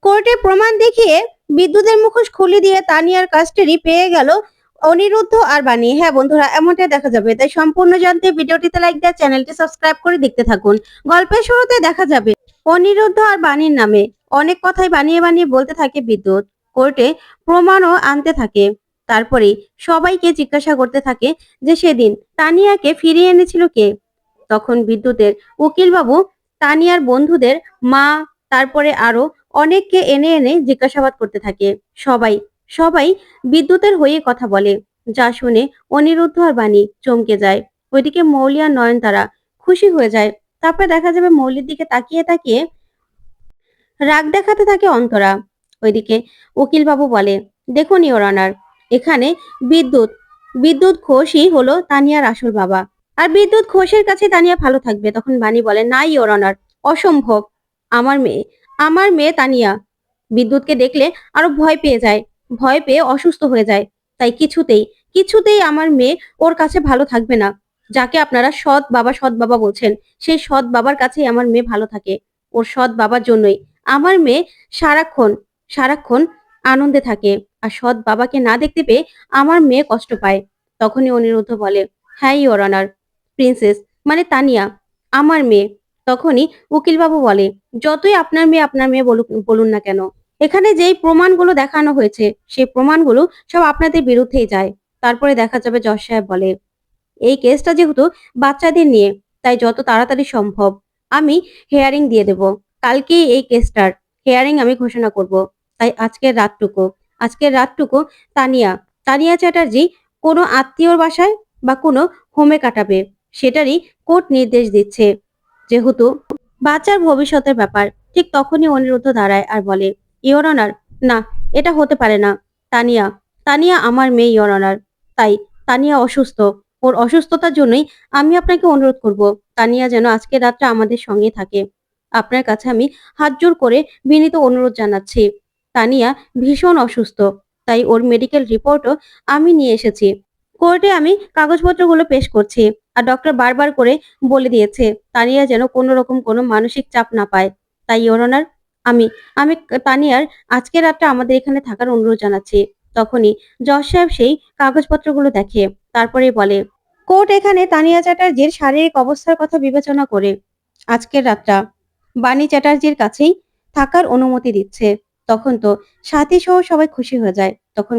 কোর্টে প্রমাণ দেখিয়ে বিদ্যুতের মুখোশ খুলে দিয়ে তানিয়ার কাস্টাডি পেয়ে গেল অনিরুদ্ধ আর বাণী। হ্যাঁ বন্ধুরা, এমনটাই দেখা যাবে। তাই সম্পূর্ণ জানতে ভিডিওটিতে লাইক দিয়ে চ্যানেলটি সাবস্ক্রাইব করে দেখতে থাকুন। গল্পের শুরুতে দেখা যাবে অনিরুদ্ধ আর বাণীর নামে অনেক কথাই বানিয়ে বানিয়ে বলতে থাকে বিদ্যুৎ। কোর্টে প্রমাণও আনতে থাকে। তারপরে সবাইকে জিজ্ঞাসা করতে থাকে যে সেদিন তানিয়াকে ফিরিয়ে এনেছিল কে। তখন বিদ্যুতের উকিলবাবু তানিয়ার বন্ধুদের মা, তারপরে আরো অনেককে এনে এনে জিজ্ঞাসাবাদ করতে থাকে। সবাই সবাই বিদ্যুতের হয়ে কথা বলে, যা শুনে অনিরুদ্ধ আর বাণী চমকে যায়। ওইদিকে মৌলি আর নয়নতারা খুশি হয়ে যায়। তারপরে দেখা যাবে মৌলির দিকে তাকিয়ে তাকিয়ে রাগ দেখাতে থাকে অন্তরা। ওইদিকে উকিলবাবু বলে, দেখুন ইওর অনার, এখানে বিদ্যুৎ বিদ্যুৎ ঘোষই হলো তানিয়ার আসল বাবা, আর বিদ্যুৎ ঘোষের কাছে তানিয়া ভালো থাকবে। তখন বাণী বলে, না ইওর অনার, অসম্ভব। আমার মেয়ে আমার মেয়ে তানিয়া বিদ্যুৎকে দেখলে আরো ভয় পেয়ে যায়, ভয় পেয়ে অসুস্থ হয়ে যায়। তাই কিছুতেই কিছুতেই আমার মেয়ে ওর কাছে ভালো থাকবে না। যাকে আপনারা সৎ বাবা বলছেন, সেই সৎ বাবার কাছেই আমার মেয়ে ভালো থাকে। ওর সৎ বাবার জন্যই আমার মেয়ে সারাক্ষণ সারাক্ষণ আনন্দে থাকে। আর সৎ বাবাকে না দেখতে পেয়ে আমার মেয়ে কষ্ট পায়। তখনই অনিরুদ্ধ বলে, হ্যাঁ ইওর অনার, প্রিন্সেস মানে তানিয়া আমার মেয়ে। তখনই উকিলবাবু বলে, যতই আপনার মেয়ে বলুক বলুন না কেন, এখানে যেই প্রমাণগুলো দেখানো হয়েছে সেই প্রমাণগুলো সব আপনাদের বিরুদ্ধেই যায়। তারপরে দেখা যাবে জজ সাহেব বলে, এই কেসটা যেহেতু বাচ্চাদের নিয়ে, তাই যত তাড়াতাড়ি সম্ভব আমি হেয়ারিং দিয়ে দেব। কালকেই এই কেসটার হেয়ারিং আমি ঘোষণা করব। তাই আজকের রাতটুকু তানিয়া তানিয়া চ্যাটার্জি কোনো আত্মীয়র বাসায় বা কোনো হোমে কাটাবে, সেটারই কোর্ট নির্দেশ দিচ্ছে। যেহেতু বাচ্চার ভবিষ্যতের ব্যাপার। ঠিক তখনই অনিরুদ্ধ দাঁড়ায় আর বলে, ইওর অনার, না, এটা হতে পারে না। তানিয়া তানিয়া আমার মেয়ে ইওর অনার। তাই তানিয়া অসুস্থ, ওর অসুস্থতার জন্যই আমি আপনাকে অনুরোধ করব, তানিয়া যেন আজকের রাতটা আমাদের সঙ্গে থাকে। আপনার কাছে আমি হাত জোর করে বিনীত অনুরোধ জানাচ্ছি। তানিয়া ভীষণ অসুস্থ, তাই ওর মেডিকেল রিপোর্টও আমি নিয়ে এসেছি। কোর্টে আমি কাগজপত্রগুলো পেশ করছি। আর ডক্টর বারবার করে বলে দিয়েছে তানিয়া যেন কোনো রকম কোনো মানসিক চাপ না পায়। তাই ইওর অনার, আমি আমি তানিয়ার আজকের রাতটা আমাদের এখানে থাকার অনুরোধ জানাচ্ছি। তখনই জজ সাহেব সেই কাগজপত্রগুলো দেখে। তারপরেই বলে, কোর্ট এখানে তানিয়া চ্যাটার্জির শারীরিক অবস্থার কথা বিবেচনা করে আজকের রাতটা বাণী চ্যাটার্জির কাছেই থাকার অনুমতি দিচ্ছে। তখন তো সাথী সহ সবাই খুশি হয়ে যায়। তখন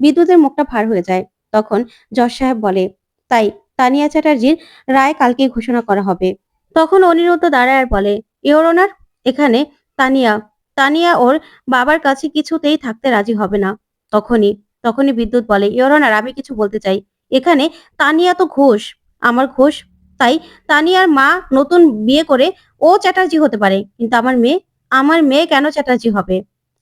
বিদ্যুতের মুখটা ভার হয়ে যায়। তখন জজ সাহেব বলে, তাই তানিয়া চ্যাটার্জির রায় কালকে ঘোষণা করা হবে। তখন অনিরুদ্ধ দাঁড়ায় আর বলে, ইওর অনার, এখানে তানিয়া তানিয়া ওর বাবার কাছে কিছুতেই থাকতে রাজি হবে না। তখনই তখনই বিদ্যুৎ বলে, ইওর অনার, আমি কিছু বলতে চাই। এখানে তানিয়া তো ঘোষ, আমার ঘোষ। তাই তানিয়ার মা নতুন বিয়ে করে ও চ্যাটার্জি হতে পারে, কিন্তু আমার মেয়ে কেন চ্যাটার্জি হবে?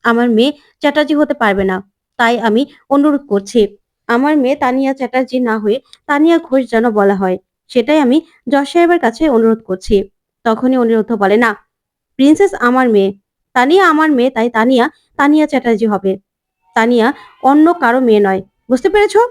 আমার মেয়ে চ্যাটার্জি হতে পারবে না। তাই আমি অনুরোধ করছি, আমার মেয়ে তানিয়া চ্যাটার্জি না হয়ে তানিয়া ঘোষ যেন বলা হয়, সেটাই আমি জজ সাহেবের কাছে অনুরোধ করছি। তখনই অনিরুদ্ধ বলে, না, প্রিন্সেস আমার মেয়ে, তানিয়া আমার মেয়ে, তাই তানিয়া চ্যাটার্জি হবে। তানিয়া অন্য কারো মেয়ে নয়। বুঝতে পেরেছো?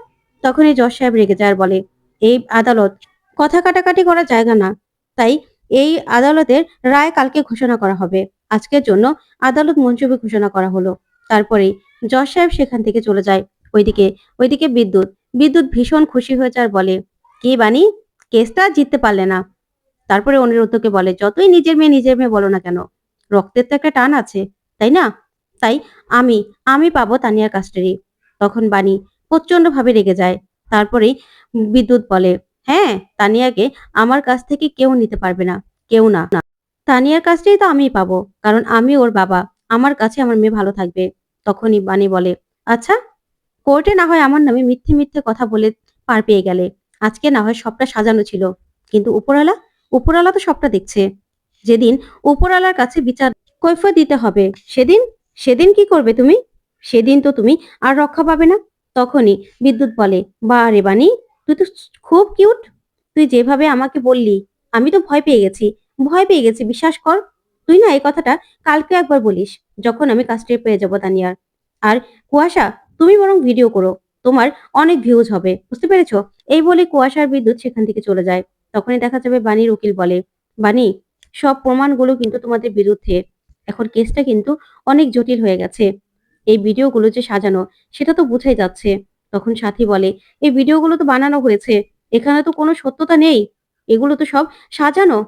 তখনই জজ সাহেব রেগে যায় আর বলে, এই আদালত কথা কাটাকাটি করার জায়গা না। তাই এই আদালতের রায় কালকে ঘোষণা করা হবে। আজকের জন্য আদালত মুলতবি ঘোষণা করা হলো। তারপরেই জজ সাহেব সেখান থেকে চলে যায়। ওইদিকে ওইদিকে বিদ্যুৎ ভীষণ খুশি হয়েছে আর বলে, কি বানি, কেসটা জিততে পারলে না। তারপরে অনিরুদ্ধকে বলে, যতই নিজের মেয়ে বলো না কেন, রক্তের তো একটা টান আছে, তাই না? তাই আমি আমি পাবো তানিয়ার কাস্টাডি। তখন বাণী প্রচন্ড ভাবে রেগে যায়। তারপরেই বিদ্যুৎ বলে, হ্যাঁ, তানিয়াকে আমার কাছ থেকে কেউ নিতে পারবে না, কেউ না। তানিয়ার কাছটাই তো আমিই পাবো, কারণ আমি ওর বাবা। আমার কাছে আমার মেয়ে ভালো থাকবে। তখনই বাণী বলে, আচ্ছা, কোর্টে না হয় আমার নামে মিথ্যে মিথ্যে কথা বলে পার পেয়ে গেলে। আজকে না হয় সবটা সাজানো ছিল, কিন্তু উপরওয়ালা তো সবটা দেখছে। যেদিন উপরওয়ালার কাছে বিচার কৈফিয়ত দিতে হবে, সেদিন সেদিন কি করবে তুমি? সেদিন তো তুমি আর রক্ষা পাবে না। তখনই বিদ্যুৎ বলে, বা রে বাণী, তুই তো খুব কিউট। তুই যেভাবে আমাকে বললি, আমি তো ভয় পেয়ে গেছি, বিশ্বাস কর। তুই না এই কথাটা কালকে একবার বলিস, যখন আমি কাস্টাডি পেয়ে যাবো তানিয়ার। আর কুয়াশা, তুমি বরং ভিডিও করো, তোমার অনেক ভিউজ হবে, বুঝতে পেরেছো? এই বলে কুয়াশার বিদ্যুৎ সেখান থেকে চলে যায়। তখনই দেখা যাবে বাণীর উকিল বলে, বাণী, সব প্রমাণগুলো কিন্তু তোমাদের বিরুদ্ধে। এখন কেসটা কিন্তু অনেক জটিল হয়ে গেছে। এই ভিডিওগুলো যে সাজানো সেটা তো বোঝাই যাচ্ছে। তখন সাথী বলে, "এই ভিডিওগুলো তো বানানো হয়েছে। এখানে তো কোনো সত্যতা নেই। এগুলো তো সব সাজানো।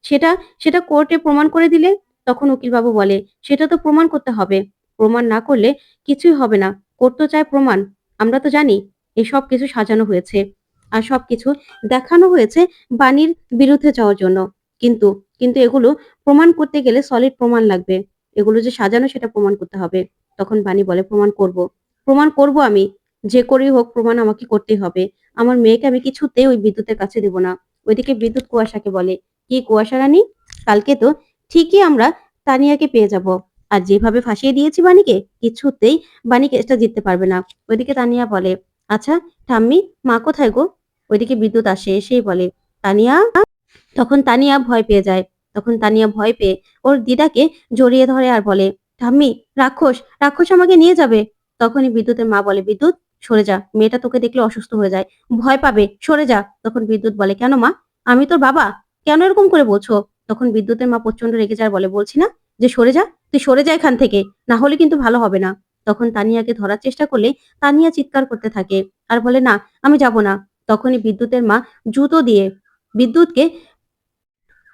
সেটা সেটা কোর্টে প্রমাণ করে দিলে?" তখন উকিলবাবু বলে, "সেটা তো প্রমাণ করতে হবে। প্রমাণ না করলে কিছুই হবে না। কোর্ট তো চায় প্রমাণ। আমরা তো জানি এই সবকিছু সাজানো হয়েছে। আর সবকিছু দেখানো হয়েছে বাণীর বিরুদ্ধে যাওয়ার জন্য। কিন্তু কিন্তু এগুলো প্রমাণ করতে গেলে সলিড প্রমাণ লাগবে। এগুলো যে সাজানো সেটা প্রমাণ করতে হবে।" তখন বাণী বলে, "প্রমাণ করব। প্রমাণ করব আমি। যে করেই হোক প্রমাণ আমাকে করতেই হবে। আমার মেয়েকে আমি কিছুতেই ওই বিদ্যুতের কাছে দেব না।" ওইদিকে বিদ্যুৎ কুয়াশাকে বলে, "কি কুয়াশা রানী? কালকে তো ঠিকই আমরা তানিয়াকে পেয়ে যাব। আর যেভাবে ফাঁসিয়ে দিয়েছি বাণীকে, কিছুতেই বাণী কেসটা জিততে পারবে না।" ওইদিকে তানিয়া বলে, "আচ্ছা ঠাম্মি, মা কোথায় গো?" ওইদিকে বিদ্যুৎ আসে, এসেই বলে, "তানিয়া।" তখন তানিয়া ভয় পেয়ে যায়। তখন তানিয়া ভয় পেয়ে ওর দিদাকে জড়িয়ে ধরে আর বলে, "ঠাম্মি, রাক্ষস, রাক্ষস আমাকে নিয়ে যাবে।" তখনই বিদ্যুতের মা বলে, "বিদ্যুৎ, সরে যা। মেয়েটা তোকে দেখলে অসুস্থ হয়ে যায়। ভয় পাবে, সরে যা।" তখন বিদ্যুৎ বলে, "কেন মা? আমি তোর বাবা। কেন এরকম করে বলছো?" তখন বিদ্যুতের মা প্রচন্ড রেগে যায়, বলে, "বলছি না যে সরে যা? তুই সরে যা এখান থেকে। না হলে কিন্তু ভালো হবে না।" তখন তানিয়াকে ধরার চেষ্টা করলে তানিয়া চিৎকার করতে থাকে আর বলে, "না, আমি যাব না।" তখনই বিদ্যুতের মা জুতো দিয়ে বিদ্যুৎকে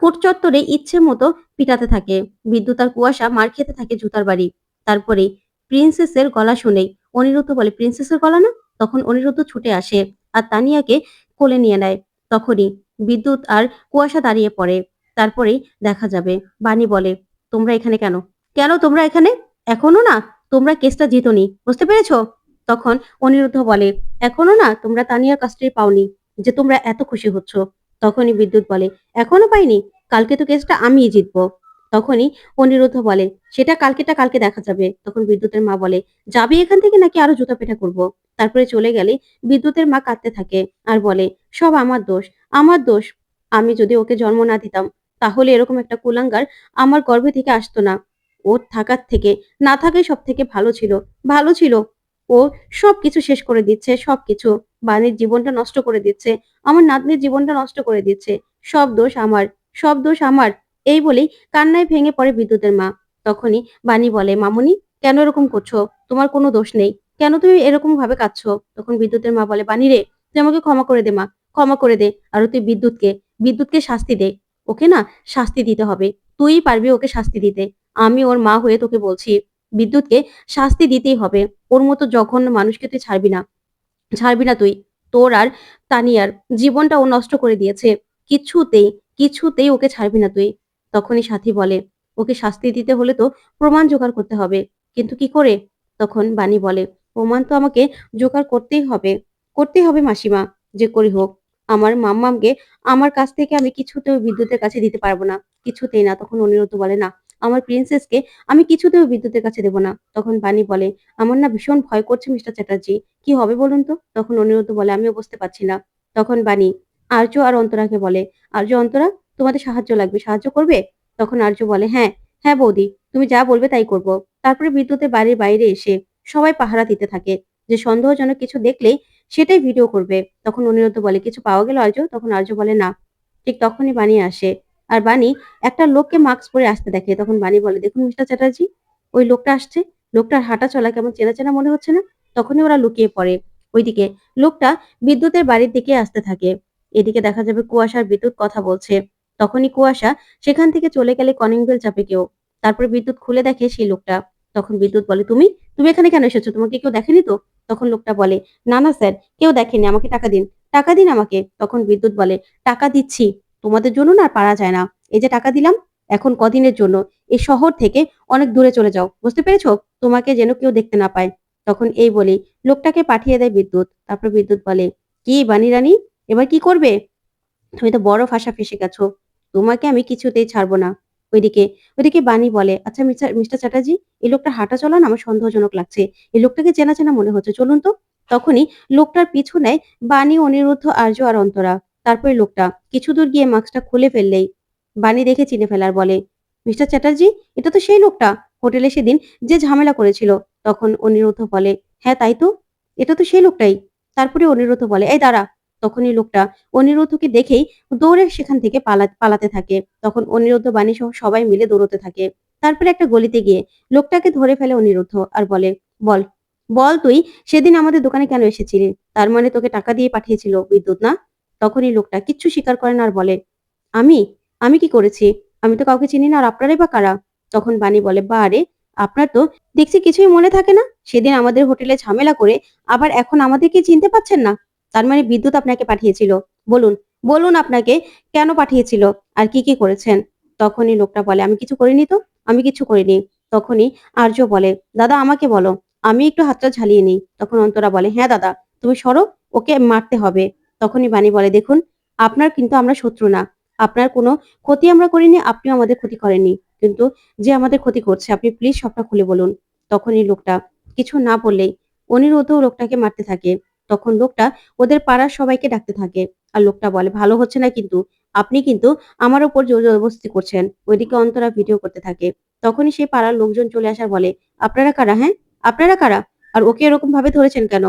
কোর্ট চত্বরে ইচ্ছে মতো পিটাতে থাকে। বিদ্যুৎ আর কুয়াশা মার খেতে থাকে জুতার বাড়ি। তারপরে প্রিন্সেসের গলা শুনেই অনিরুদ্ধ বলে, "প্রিন্সেসের গলা না?" তখন অনিরুদ্ধ ছুটে আসে আর তানিয়াকে কোলে নিয়ে নেয়। তখনই বিদ্যুৎ আর কুয়াশা দাঁড়িয়ে পড়ে। তারপরেই দেখা যাবে। বাণী বলে, "তোমরা এখানে কেন? কেন তোমরা এখানে? এখনো না তোমরা কেসটা জিতোনি। বুঝতে পেরেছো?" তখন অনিরুদ্ধ বলে, "এখনো না তোমরা তানিয়ার কাস্টডি পাওনি যে তোমরা এত খুশি হচ্ছ।" তখনই বিদ্যুৎ বলে, "এখনো পাইনি? কালকে তো কেসটা আমিই জিতবো।" তখনই অনিরুদ্ধ বলে, "সেটা কালকেটা কালকে দেখা যাবে।" তখন বিদ্যুতের মা বলে, "যাবি এখান থেকে নাকি আরো জুতা পেটা করব?" তারপরে চলে গেলে বিদ্যুতের মা কাঁদতে থাকে আর বলে, "সব আমার দোষ, আমার দোষ। আমি যদি ওকে জন্ম না দিতাম তাহলে এরকম একটা কুলাঙ্গার আমার গর্ভে থেকে আসতো না। ওর থাকার থেকে না থাকাই সব থেকে ভালো ছিল, ভালো ছিল। ও সবকিছু শেষ করে দিচ্ছে, সবকিছু। বাণীর জীবনটা নষ্ট করে দিচ্ছে, আমার নাতনির জীবনটা নষ্ট করে দিচ্ছে। সব দোষ আমার, সব দোষ আমার।" এই বলেই কান্নায় ভেঙে পড়ে বিদ্যুতের মা। তখনই বাণী বলে, "মামুনি, কেন এরকম করছো? তোমার কোনো দোষ নেই। কেন তুমি এরকম ভাবে কাঁদছো?" তখন বিদ্যুতের মা বলে, "বাণী রে, তুই আমাকে ক্ষমা করে দে মা, ক্ষমা করে দে। আর তুই বিদ্যুৎকে শাস্তি দে। ওকে না শাস্তি দিতে হবে। তুই পারবি ওকে শাস্তি দিতে। আমি ওর মা হয়ে তোকে বলছি, বিদ্যুৎকে শাস্তি দিতেই হবে। ওর মতো জঘন্য মানুষকে তুই ছাড়বি না। ছাড়বি না তুই। তোর আর তানিয়ার জীবনটা ও নষ্ট করে দিয়েছে। কিছুতেই, কিছুতেই ওকে ছাড়বি না তুই।" তখনই সাথী বলে, "ওকে শাস্তি দিতে হলে তো প্রমাণ জোগাড় করতে হবে। কিন্তু কি করে?" তখন বাণী বলে, "প্রমাণ তো আমাকে জোগাড় করতেই হবে। করতেই হবে মাসিমা, যে করেই হোক। আমার মাম্মামকে আমার কাছ থেকে আমি কিছুতেও বিদ্যুতের কাছে দিতে পারব না। কিছুতেই না।" তখন অনিরুদ্ধ বলে, "না, আমার প্রিন্সেসকে আমি কিছুতেও বিদ্যুতের কাছে দেব না।" তখন বাণী বলে, "আমার না ভীষণ ভয় করছে মিস্টার চ্যাটার্জি। কি হবে বলুন তো?" তখন অনিরুদ্ধ বলে, "আমিও বুঝতে পারছি না।" তখন বাণী আর্য আর অন্তরাকে বলে, "আর্য, অন্তরা, তোমাদের সাহায্য লাগবে, সাহায্য করবে?" তখন আর্য বলে, "হ্যাঁ, হ্যাঁ বৌদি, তুমি যা বলবে তাই করব।" তারপরে বিদ্যুতের বাড়ির বাইরে এসে সবাই পাহারা দিতে থাকে যে সন্দেহজনক কিছু দেখলেই সেটাই ভিডিও করবে। তখন অনিরুদ্ধ বলে, "কিছু পাওয়া গেল আর্য?" তখন আর্য বলে, "না।" ঠিক তখনই বাণী আসে। আর বাণী একটা লোককে মাস্ক পরে আসতে দেখে। তখন বাণী বলে, "দেখুন মিস্টার চ্যাটার্জি, ওই লোকটা আসছে। লোকটার হাঁটা চলা কেমন চেনা, চেনা মনে হচ্ছে না?" তখনই ওরা লুকিয়ে পড়ে। ওইদিকে লোকটা বিদ্যুতের বাড়ির দিকে আসতে থাকে। এদিকে দেখা যাবে কুয়াশা আর বিদ্যুৎ কথা বলছে। তখনই কুয়াশা সেখান থেকে চলে গেলে কলিং বেল চাপে কেউ। তারপরে বিদ্যুৎ খুলে দেখে সেই লোকটা। তখন বিদ্যুৎ বলে, "তুমি? তুমি এখানে কেন এসেছো? তোমাকে কেউ দেখেনি তো?" তখন লোকটা বলে, "না, না স্যার, কেউ দেখেনি। আমাকে টাকা দিন। টাকা দিন আমাকে।" তখন বিদ্যুৎ বলে, "টাকা দিচ্ছি। তোমাদের জন্য না আর পারা যায় না। এই যে টাকা দিলাম, এখন কদিনের জন্য এই শহর থেকে অনেক দূরে চলে যাও। বুঝতে পেরেছো? তোমাকে যেন কেউ দেখতে না পায়।" তখন এই বলেই লোকটাকে পাঠিয়ে দেয় বিদ্যুৎ। তারপর বিদ্যুৎ বলে, "কি বানি রানী, এবার কি করবে? তুমি তো বড় ফাঁসা ফেঁসে গেছো। তোমাকে আমি কিছুতেই ছাড়বো না।" ওইদিকে ওইদিকে বাণী বলে, "আচ্ছা মিস্টার মিস্টার চ্যাটার্জি, এই লোকটার হাঁটা চলা না আমার সন্দেহজনক লাগছে। এই লোকটাকে চেনা চেনা মনে হচ্ছে। চলুন তো।" তখনই লোকটার পিছু নেয় বাণী, অনিরুদ্ধ, আর্য আর অন্তরা। তারপরে লোকটা কিছু দূর গিয়ে মাস্কটা খুলে ফেললেই বাণী দেখে চিনে ফেলার বলে, "মিস্টার চ্যাটার্জি, এটা তো সেই লোকটা হোটেলে সেদিন যে ঝামেলা করেছিল।" তখন অনিরুদ্ধ বলে, "হ্যাঁ তাই তো, এটা তো সেই লোকটাই।" তারপরে অনিরুদ্ধ বলে, "এই দাঁড়া।" তখনই লোকটা অনিরুদ্ধকে দেখেই দৌড়ে সেখান থেকে পালাতে থাকে। তখন অনিরুদ্ধ, বাণী সহ সবাই মিলে দৌড়তে থাকে। তারপরে একটা গলিতে গিয়ে লোকটাকে ধরে ফেলে অনিরুদ্ধ আর বলে, বল, বল তুই সেদিন আমাদের দোকানে কেন এসেছিলি? তার মানে তোকে টাকা দিয়ে পাঠিয়েছিল বিদ্যুৎ, না? তখনই লোকটা কিচ্ছু স্বীকার করে না আর বলে, আমি আমি কি করেছি? আমি তো কাউকে চিনি না, আর আপনারাই বা কারা? তখন বানি বলে, বারে, আপনার তো দেখছি কিছুই মনে থাকে না। সেদিন আমাদের হোটেলে ঝামেলা করে আবার এখন আমাদেরকে চিনতে পারছেন না? তার মানে বিদ্যুৎ আপনাকে পাঠিয়েছিল। বলুন, বলুন আপনাকে কেন পাঠিয়েছিল আর কি করেছেন? তখনই লোকটা বলে, আমি কিছু করিনি তো, আমি কিছু করিনি। তখনই আর্য বলে, দাদা আমাকে বলো, আমি একটু হাতটা ঝালিয়ে নিই। তখন অন্তরা বলে, হ্যাঁ দাদা, তুমি সরো, ওকে মারতে হবে। তখনই বানি বলে, দেখুন, আপনার কিন্তু আমরা শত্রু না। আপনার কোনো ক্ষতি আমরা করিনি, আপনিও আমাদের ক্ষতি করেননি। কিন্তু যে আমাদের ক্ষতি করছে, আপনি প্লিজ সবটা খুলে বলুন। তখনই লোকটা কিছু না বললেই অনিরুদ্ধ লোকটাকে মারতে থাকে। তখন লোকটা ওদের পাড়ার সবাইকে ডাকতে থাকে। আর লোকটা বলে, ভালো হচ্ছে না কিন্তু। আপনি কিন্তু আমার উপর জোর জবরদস্তি করছেন। ওইদিকে অন্তরা ভিডিও করতে থাকে। তখনই সেই পাড়ার লোকজন চলে আসার বলে, আপনারা কারা, হ্যাঁ? আপনারা কারা? আর ওকে এরকম ভাবে ধরেছেন কেন?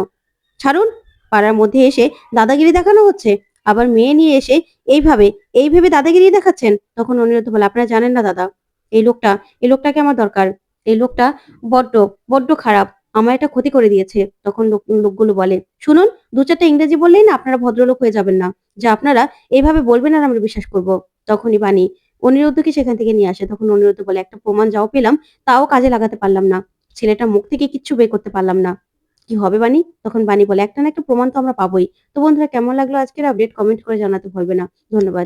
ছাড়ুন। পাড়ার মধ্যে এসে দাদাগিরি দেখানো হচ্ছে। আবার মেয়ে নিয়ে এসে এইভাবে, এই ভেবে দাদাগিরি দেখাচ্ছেন। তখন অনিরুদ্ধ বলে, আপনারা জানেন না দাদা, এই লোকটা, এই লোকটাকে আমার দরকার। এই লোকটা বড্ড, বড্ড খারাপ। আমার একটা ক্ষতি করে দিয়েছে। তখন লোকগুলো বলে, শুনুন, ২-৪ টা ইংরেজি বললেই না আপনারা ভদ্রলোক হয়ে যাবেন না। যে আপনারা এইভাবে বলবেন আর আমরা বিশ্বাস করব। তখনই বানি অনিরুদ্ধকে সেখান থেকে নিয়ে আসে। তখন অনিরুদ্ধ বলে, একটা প্রমাণ যাও পেলাম, তাও কাজে লাগাতে পারলাম না। ছেলেটার মুখ থেকে কিচ্ছু বের করতে পারলাম না। কি হবে বানি? তখন বানি বলে, একটা না একটা প্রমাণ তো আমরা পাবোই। তো বন্ধুরা, কেমন লাগলো আজকের আপডেট? কমেন্ট করে জানাতে ভুলবে না। ধন্যবাদ।